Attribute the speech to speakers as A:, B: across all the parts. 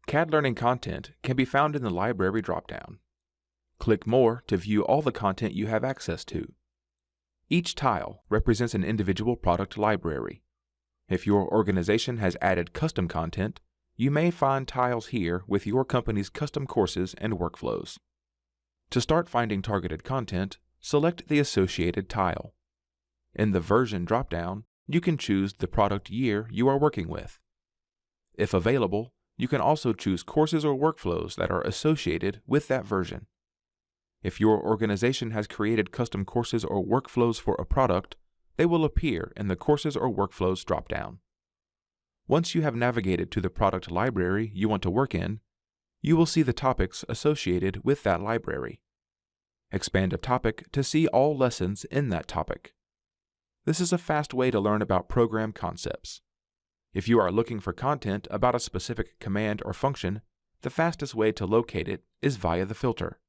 A: CADLearning content can be found in the Library dropdown. Click More to view all the content you have access to. Each tile represents an individual product library. If your organization has added custom content, you may find tiles here with your company's custom courses and workflows. To start finding targeted content, select the associated tile. In the Version dropdown, you can choose the product year you are working with. If available, you can also choose courses or workflows that are associated with that version. If your organization has created custom courses or workflows for a product, they will appear in the Courses or Workflows dropdown. Once you have navigated to the product library you want to work in, you will see the topics associated with that library. Expand a topic to see all lessons in that topic. This is a fast way to learn about program concepts. If you are looking for content about a specific command or function, the fastest way to locate it is via the filter.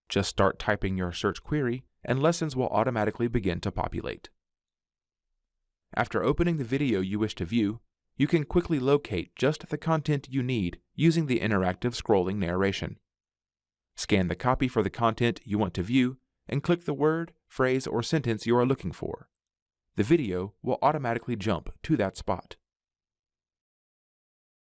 A: Just start typing your search query, and lessons will automatically begin to populate. After opening the video you wish to view, you can quickly locate just the content you need using the interactive scrolling narration. Scan the copy for the content you want to view and click the word, phrase, or sentence you are looking for. The video will automatically jump to that spot.